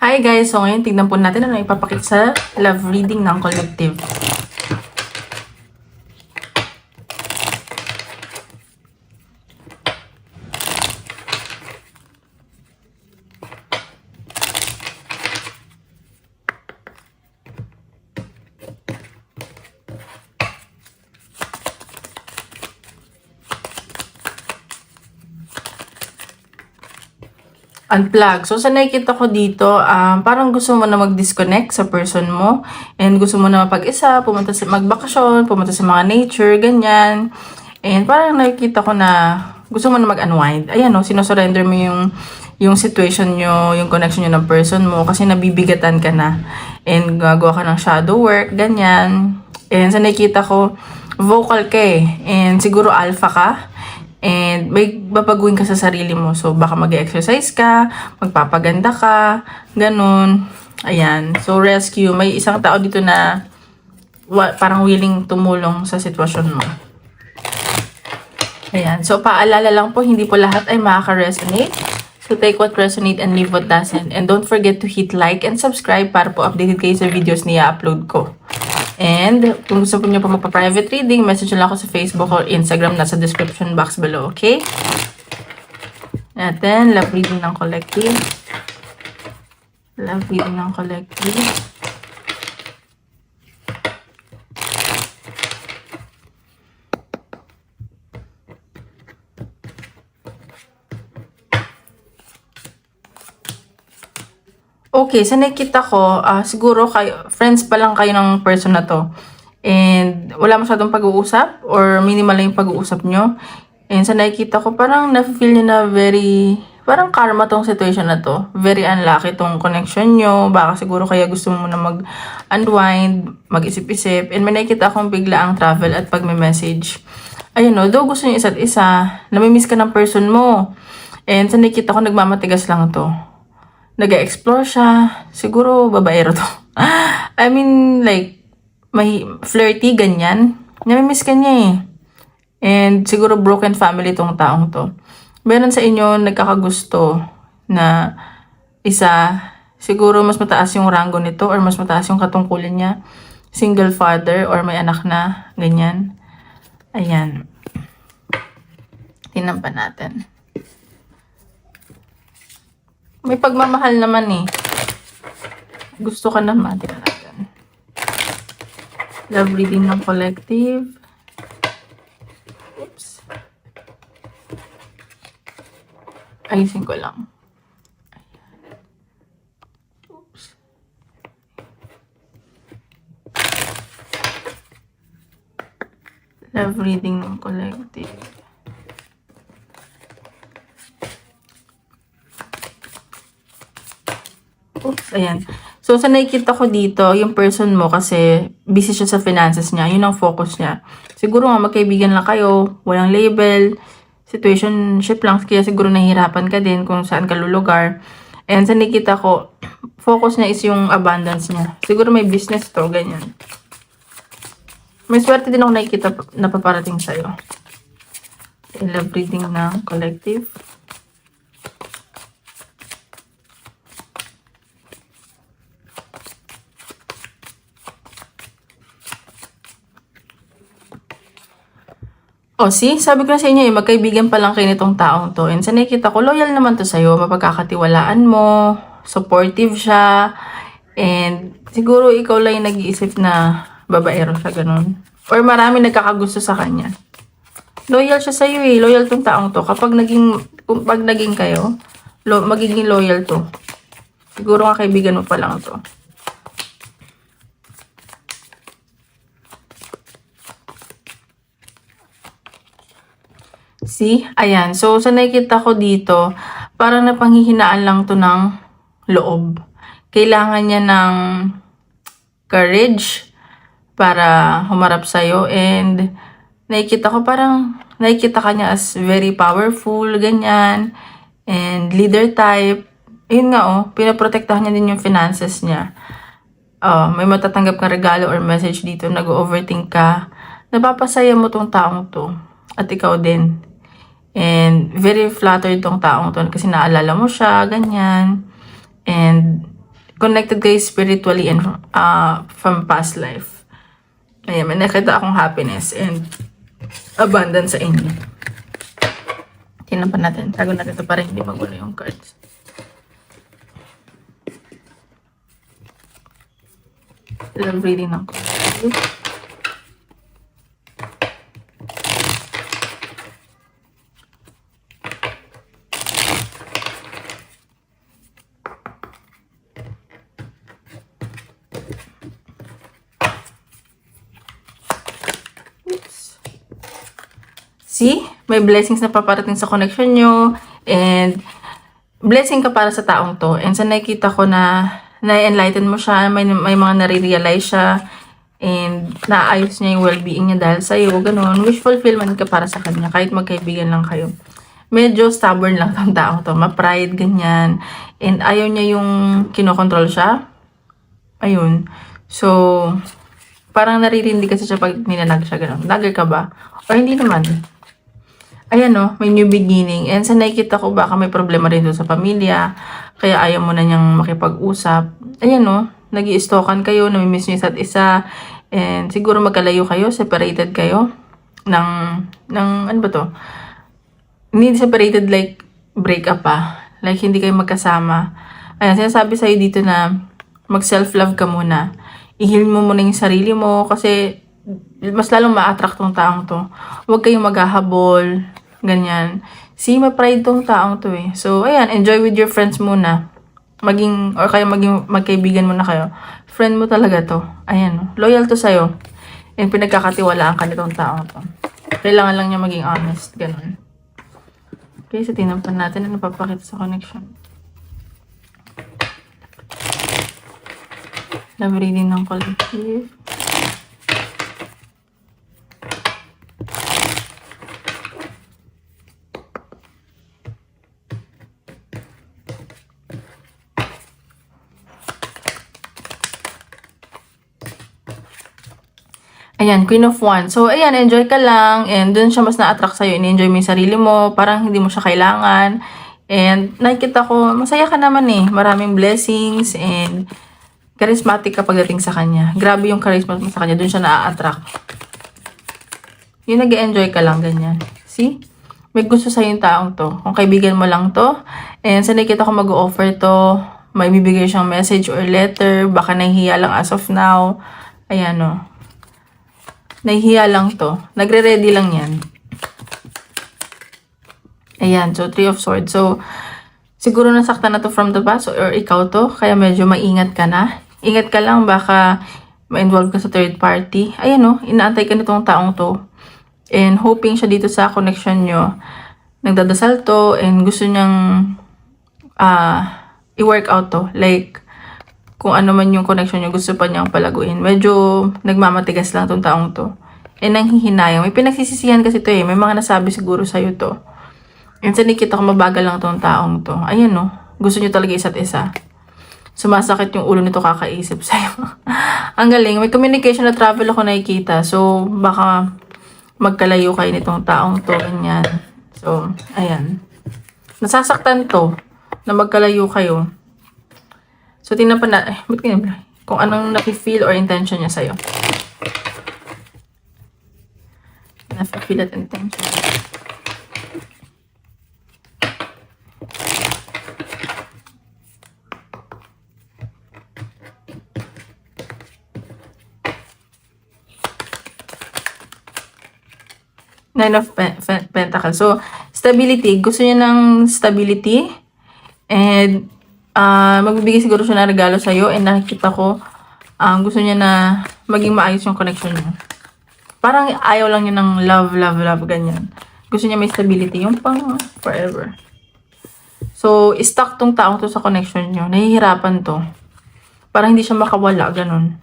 Hi guys! So ngayon tignan po natin ano ipapakita sa love reading ng collective. Unplug. So, sa nakikita ko dito, parang gusto mo na mag-disconnect sa person mo and gusto mo na mapag-isa, magbakasyon, pumunta sa mga nature, ganyan. And parang nakikita ko na gusto mo na mag-unwind. Ayan, no, sinosurrender mo yung situation nyo, yung connection nyo ng person mo kasi nabibigatan ka na. And gagawa ka ng shadow work, ganyan. And sa nakikita ko, vocal ka eh. And siguro alpha ka. And may babaguhin ka sa sarili mo. So, baka mag-exercise ka, magpapaganda ka, ganun. Ayan. So, rescue. May isang tao dito na parang willing tumulong sa sitwasyon mo. Ayan. So, paalala lang po, hindi po lahat ay makaka-resonate. So, take what resonate and leave what doesn't. And don't forget to hit like and subscribe para po updated kayo sa videos na i-upload ko. And kung gusto po nyo po magpa-private reading, message lang ako sa Facebook or Instagram, nasa description box below, okay? Natin, love reading ng collective. Love reading ng collective. Okay, sa nakikita ko, siguro kayo, friends pa lang kayo ng person na to. And wala masyadong pag-uusap or minimal lang yung pag-uusap nyo. And sa nakikita ko, parang na-feel nyo na parang karma tong situation na to. Very unlucky tong connection nyo. Baka siguro kaya gusto mo na mag-unwind, mag-isip-isip. And may nakikita akong bigla ang travel at pag-message. Ayun no, though gusto nyo isa't isa, namimiss ka ng person mo. And sa nakikita ko, nagmamatigas lang to. Nag-explore siya. Siguro, babaero to. I mean, like, may flirty, ganyan. Namimiss ka niya eh. And siguro broken family tong taong to. Meron sa inyo nagkakagusto na isa, siguro mas mataas yung rango nito or mas mataas yung katungkulan niya. Single father or may anak na, ganyan. Ayan. Tingnan pa natin. May pagmamahal naman eh. Gusto ka naman. Tingnan natin. Love reading ng collective. Oops. Ayusin ko lang. Oops. Love reading ng collective. Oops, ayan. So, sa nakikita ko dito, yung person mo kasi busy siya sa finances niya. Yun ang focus niya. Siguro nga magkaibigan lang kayo, walang label, situationship lang. Kaya siguro nahihirapan ka din kung saan ka lulugar. And sa nakikita ko, focus niya is yung abundance niya. Siguro may business to, ganyan. May swerte din ako nakikita na paparating sa'yo. I love reading ng collective. Oh, see? Sabi ko na sa inyo eh, magkaibigan pa lang kayo nitong taong to. And sa nakikita ko, loyal naman to sa'yo. Mapagkakatiwalaan mo. Supportive siya. And siguro ikaw lang yung nag-iisip na babaero siya, ganun. Or marami nagkakagusto sa kanya. Loyal siya sa'yo eh. Loyal tong taong to. Pag naging kayo, magiging loyal to. Siguro nga kaibigan mo pa lang to. See? Ayan. So, sa nakikita ko dito, parang napanghihinaan lang to ng loob. Kailangan niya ng courage para humarap sa'yo. And, nakikita ko parang, nakikita ka niya as very powerful, ganyan. And, leader type. Yun nga oh, pinaprotektahan niya din yung finances niya. May matatanggap kang regalo or message dito, nag-overthink ka. Napapasaya mo tong taong to. At ikaw din. And very flattered tong taong to kasi naalala mo siya, ganyan. And connected kayo spiritually and from past life. Ayan, may nakita akong happiness and abundance sa inyo. Tingnan pa natin. Tago natin ito para hindi magulo yung cards. Love reading ng cards. See? May blessings na paparating sa connection nyo. And blessing ka para sa taong to. And sa nakikita ko na na-enlighten mo siya. May mga nare-realize siya. And naayos niya yung well-being niya dahil sa'yo. Ganun. Wish fulfillment ka para sa kanya. Kahit magkaibigan lang kayo. Medyo stubborn lang tong taong to. Ma-pride, ganyan. And ayaw niya yung kinokontrol siya. Ayun. So, parang naririndi kasi siya pag ninanag siya. Ganun. Nagger ka ba? O hindi naman. Ayan no, may new beginning. And sa nakikita ko, baka may problema rin doon sa pamilya. Kaya ayaw mo na niyang makipag-usap. Ayan no, nag-i-stalkan kayo, namimiss niyo isa't isa. And siguro magkalayo kayo, separated kayo. Ano ba to? Hindi separated like break up pa. Like hindi kayo magkasama. Ayan, sinasabi sa'yo dito na mag-self-love ka muna. I-heal mo muna yung sarili mo kasi mas lalong ma-attract tong taong to. Huwag kayong maghahabol, ganyan. See, may pride tong taong to eh. So, ayan, enjoy with your friends muna. Magkaibigan muna kayo. Friend mo talaga to. Ayan, loyal to sa'yo. And pinagkakatiwalaan ka nitong taong to. Kailangan lang niya maging honest, ganun. Okay, so tingnan pa natin ano papakita sa connection. Love reading ng collective. Ayan, Queen of Wands. So, ayan, enjoy ka lang. And dun siya mas na-attract sa'yo. In-enjoy mo yung sarili mo. Parang hindi mo siya kailangan. And nakikita ko, masaya ka naman eh. Maraming blessings. And charismatic ka pagdating sa kanya. Grabe yung charisma mo sa kanya. Dun siya na-attract. Yung nag-enjoy ka lang, ganyan. See? May gusto sa'yo yung taong to. Kung kaibigan mo lang to. And sa nakikita ko mag-offer to, may bibigay siyang message or letter. Baka nahihiya lang as of now. Ayan o. Nahihiya lang to. Nagre-ready lang yan. Ayan. So, 3 of Swords. So, siguro nasaktan na to from the past or ikaw to. Kaya medyo maingat ka na. Ingat ka lang. Baka ma-involve ka sa third party. Ayan o. Inaantay ka nitong taong to. And hoping siya dito sa connection nyo. Nagdadasal to. And gusto niyang i-work out to. Like, kung ano man yung connection nyo, gusto pa niyang palaguin. Medyo nagmamatigas lang tong taong to. E nanghihinayang. May pinagsisisihan kasi to eh. May mga nasabi siguro sa'yo to. And sa nakita ko, mabagal lang tong taong to. Ayan no. Gusto nyo talaga isa't isa. Sumasakit yung ulo nito kakaisip sa'yo. Ang galing. May communication na travel ako nakikita. So, baka magkalayo kayo nitong taong to. Ganyan. So, ayan. Nasasaktan to na magkalayo kayo. So, tingnan pa na, kung anong nafe-feel or intention niya sa'yo. Nafe-feel at intention. Nine of Pentacles. So, stability. Gusto niya ng stability. And, magbibigay siguro siya ng regalo sa'yo. And nakikita ko, gusto niya na maging maayos yung connection niya. Parang ayaw lang niya ng love, ganyan. Gusto niya may stability. Yung pang forever. So, stuck tong taong to sa connection niyo. Nahihirapan to. Parang hindi siya makawala, ganun.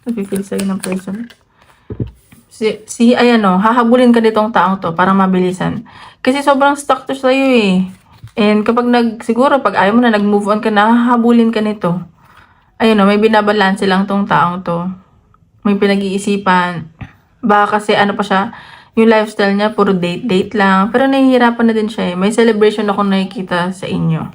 Nag-feel sa'yo ng person. Ayan o, hahabulin ka nitong taong to para mabilisan. Kasi sobrang stuck to sa'yo eh. And kapag siguro pag ayaw mo na, nag-move on ka na, hahabulin ka nito. Ayun o, may binabalanse lang tong taong to. May pinag-iisipan. Baka kasi ano pa siya, yung lifestyle niya, puro date lang. Pero nahihirapan na din siya eh. May celebration ako nakikita sa inyo.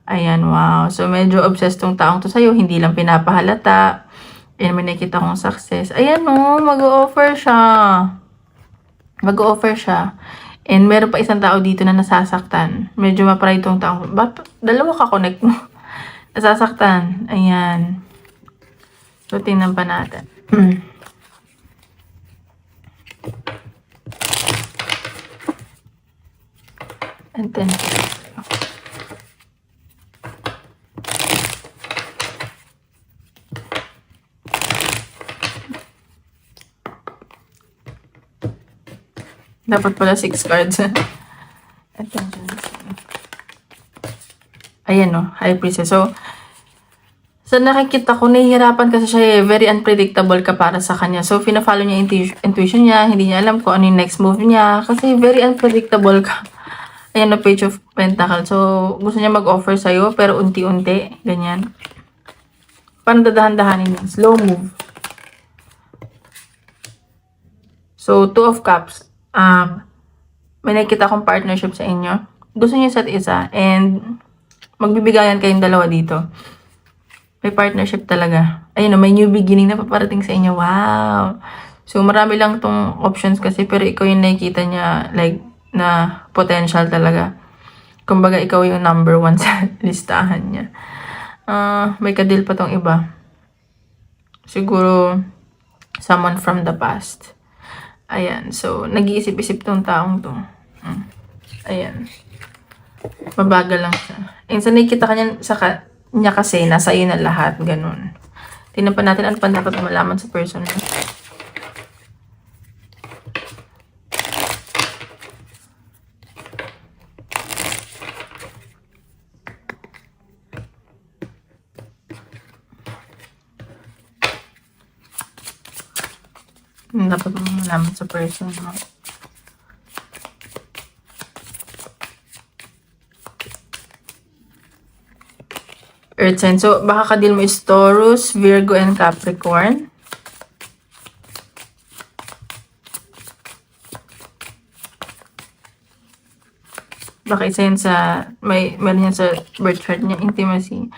Ayan, wow. So, medyo obsessed tong taong to sa'yo. Hindi lang pinapahalata. And may nakita kong success. Ayan, no. Mag-o-offer siya. Mag-o-offer siya. And meron pa isang tao dito na nasasaktan. Medyo ma-pride tong taong. Dalawa ka-connect mo. Nasasaktan. Ayan. So, tingnan pa natin. And then, dapat pala 6 cards. Ayan, no. High Priestess. So, sa nakikita ko, nahihirapan kasi siya very unpredictable ka para sa kanya. So, fina-follow niya intuition niya. Hindi niya alam kung ano yung next move niya. Kasi very unpredictable ka. Ayan, no. Page of Pentacles. So, gusto niya mag-offer sa'yo, pero unti-unti. Ganyan. Parang dadahan-dahanin niya. Slow move. So, 2 of Cups. May nakikita akong partnership sa inyo. Gusto niyo isa't isa. And, magbibigayan kayong dalawa dito. May partnership talaga. Ayun, may new beginning na paparating sa inyo. Wow! So, marami lang tong options kasi, pero ikaw yung nakikita niya, like, na potential talaga. Kumbaga, ikaw yung number 1 sa listahan niya. May kadil pa tong iba. Siguro, someone from the past. Ayan. So, nag-iisip-isip tong taong to. Ayan. Mabagal lang siya. And sa nakikita niya kasi, nasa iyo na lahat. Ganun. Tingnan pa natin ano pa dapat malaman sa person mo. Dapat malaman sa person mo. Earth sign. So, baka kadil mo is Taurus, Virgo, and Capricorn. Baka isa yan sa, meron yan sa birth chart niya, intimacy.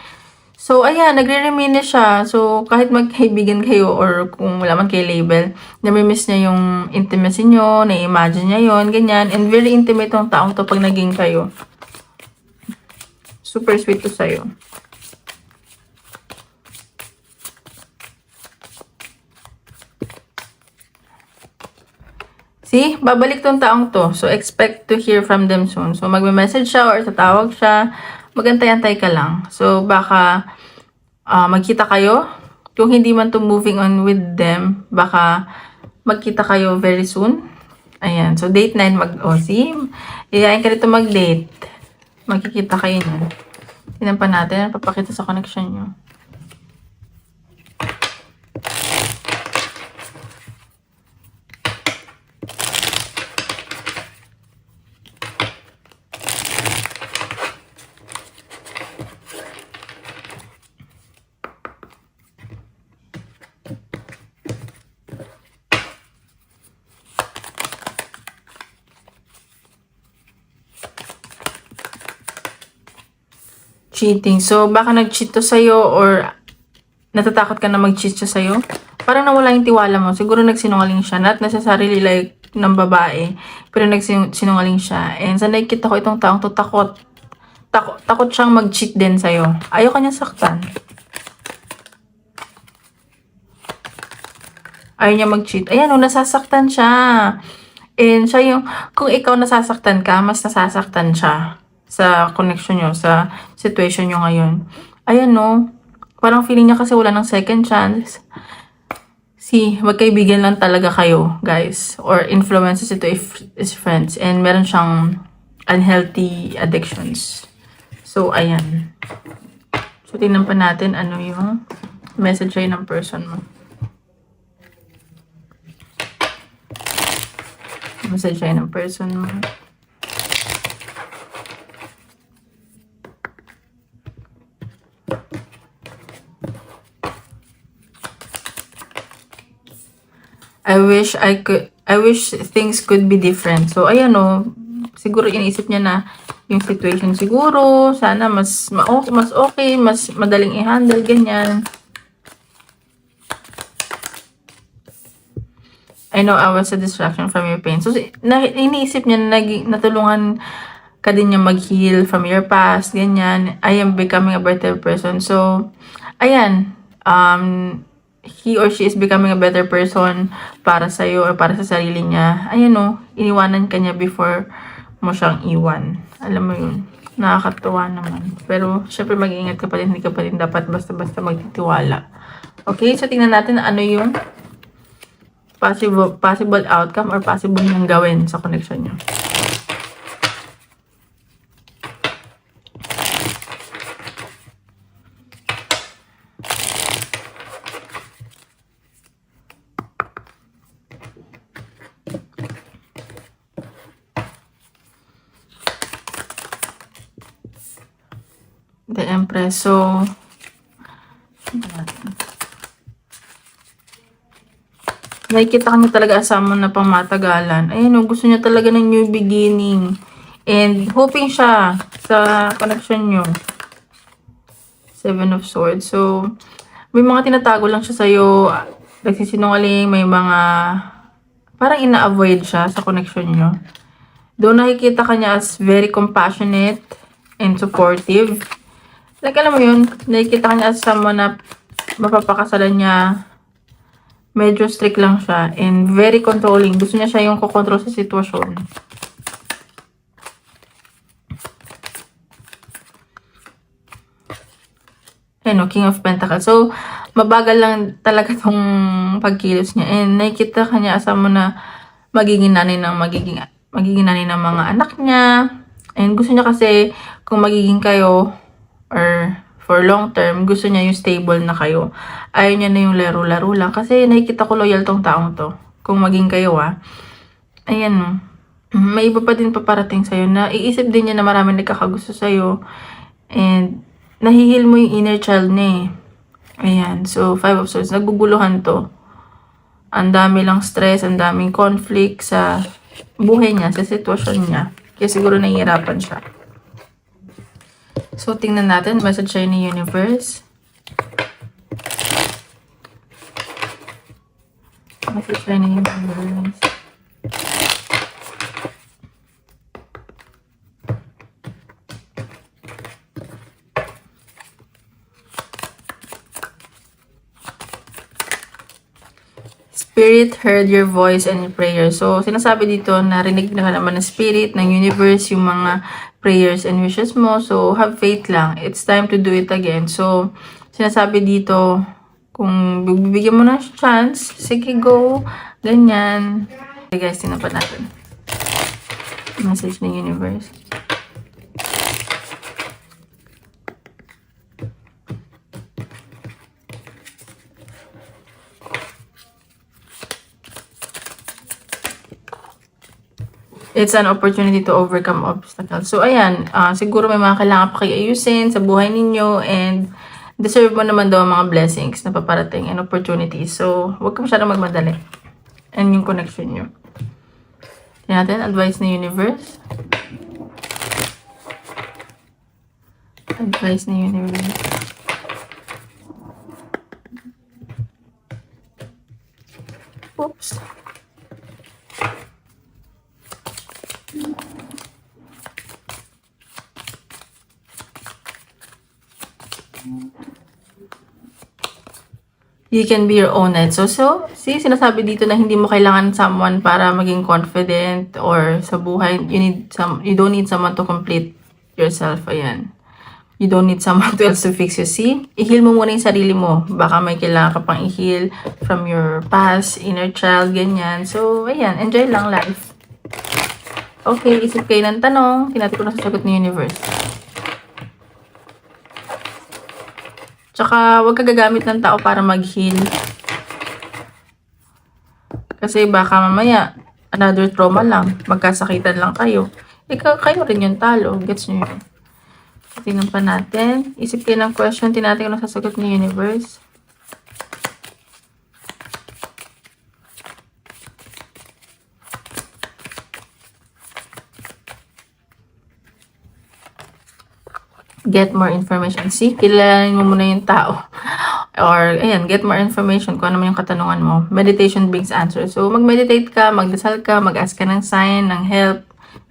So, ayan, nagre-reminisce siya. So, kahit magkaibigan kayo or kung wala man kayo label, nami-miss niya yung intimacy nyo, na-imagine niya yon ganyan. And very intimate yung taong to pag naging kayo. Super sweet to sa'yo. See? Babalik tong taong to. So, expect to hear from them soon. So, magme-message siya or tatawag siya. Magantay-antay ka lang. So, baka magkita kayo. Kung hindi man to moving on with them, baka magkita kayo very soon. Ayan. So, date 9 see? Iyayin ka dito mag-date. Magkikita kayo niyan. Tingnan pa natin. Papakita sa connection nyo. Cheating. So, baka nag-cheat to sa'yo or natatakot ka na mag-cheat siya sa'yo. Parang nawala yung tiwala mo. Siguro nagsinungaling siya. Not necessarily like ng babae. Pero nagsinungaling siya. And sa nakikita ko itong taong to, takot siyang mag-cheat din sa'yo. Ayaw ka niya saktan. Ayaw niya mag-cheat. Ayan, nasasaktan siya. And siya yung, kung ikaw nasasaktan ka, mas nasasaktan siya sa connection nyo, sa situation nyo ngayon. Ayan, no. Parang feeling niya kasi wala ng second chance. Magkaibigan lang talaga kayo, guys. Or influences ito is friends. And meron siyang unhealthy addictions. So, ayan. So, tingnan pa natin ano yung message ay ng person mo. Message ay ng person mo. I wish things could be different. So, ayan o, siguro iniisip niya na yung situation siguro. Sana mas okay, mas madaling i-handle, ganyan. I know I was a distraction from your pain. So, iniisip niya na natulungan ka din niya mag-heal from your past, ganyan. I am becoming a better person. So, ayan, he or she is becoming a better person para sa'yo or para sa sarili niya. Ayan o, iniwanan ka niya before mo siyang iwan. Alam mo yun, nakakatuwa naman. Pero, syempre mag-iingat ka pa rin, hindi ka pa rin dapat basta-basta magtitiwala. Okay, so tingnan natin ano yung possible outcome or possible niyang gawin sa connection niyo. The Empress. So, nakikita ka niya talaga asama na pang matagalan. Ayun o, gusto niya talaga ng new beginning. And hoping siya sa connection niyo. 7 of Swords. So, may mga tinatago lang siya sa'yo. Nagsisinungaling, may mga parang ina-avoid siya sa connection niyo. Doon nakikita ka niya as very compassionate and supportive. Like, alam mo yun, nakikita ka niya as someone na mapapakasalan niya. Medyo strict lang siya and very controlling. Gusto niya siya yung kukontrol sa sitwasyon. Ano, King of Pentacles. So, mabagal lang talaga tong pagkilos niya. And nakikita ka niya asama na magiging nanay ng mga anak niya. And gusto niya kasi kung magiging kayo or for long term, gusto niya yung stable na kayo. Ayaw niya na yung laro-laro lang. Kasi nakikita ko loyal tong taong to. Kung maging kayo ayan may iba pa din paparating sa'yo na iisip din niya na maraming nagkakagusto sa'yo. And nahihil mo yung inner child niya Ayan. So, 5 of Swords. Nagbubuluhan to. Ang dami lang stress, ang daming conflict sa buhay niya, sa sitwasyon niya. Kaya siguro nahihirapan siya. So, tingnan natin. Message sa'yo ni Universe. Message sa'yo ni Universe. Spirit heard your voice and your prayer. So, sinasabi dito, narinig na naman ng Spirit, ng Universe, yung mga prayers and wishes mo. So, have faith lang. It's time to do it again. So, sinasabi dito, kung bibigyan mo ng chance, sige, go. Ganyan. Okay guys, tingnan pa natin. Message ng Universe. It's an opportunity to overcome obstacles. So, ayan, siguro may mga kailangan pa kayo ayusin sa buhay ninyo and deserve mo naman daw ang mga blessings na paparating and opportunities. So, huwag ka masyadong magmadali. And yung connection nyo. Tingnan natin, advice na Universe. Advice na Universe. Oops. You can be your own knight. So, see, sinasabi dito na hindi mo kailangan someone para maging confident or sa buhay. You don't need someone to complete yourself. Ayan. You don't need someone else to fix you. See, i-heal mo muna yung sarili mo. Baka may kailangan ka pang i-heal from your past, inner child, ganyan. So, ayan, enjoy lang life. Okay, isip kayo ng tanong. Tinatid ko na sasagot ni Universe. Tsaka, huwag ka gagamit ng tao para mag-heal. Kasi baka mamaya, another trauma lang. Magkasakitan lang kayo. Kayo rin yung talo. Gets nyo yun? Tingnan pa natin. Isip kayo ng question. Tinatin ko na sasagot ni Universe. get more information. See, kilalanin mo muna yung tao. Or, ayan, get more information kung ano man yung katanungan mo. Meditation brings answers. So, mag-meditate ka, magdasal ka, mag-ask ka ng sign, ng help,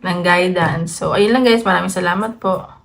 ng guidance. So, ayun lang guys. Maraming salamat po.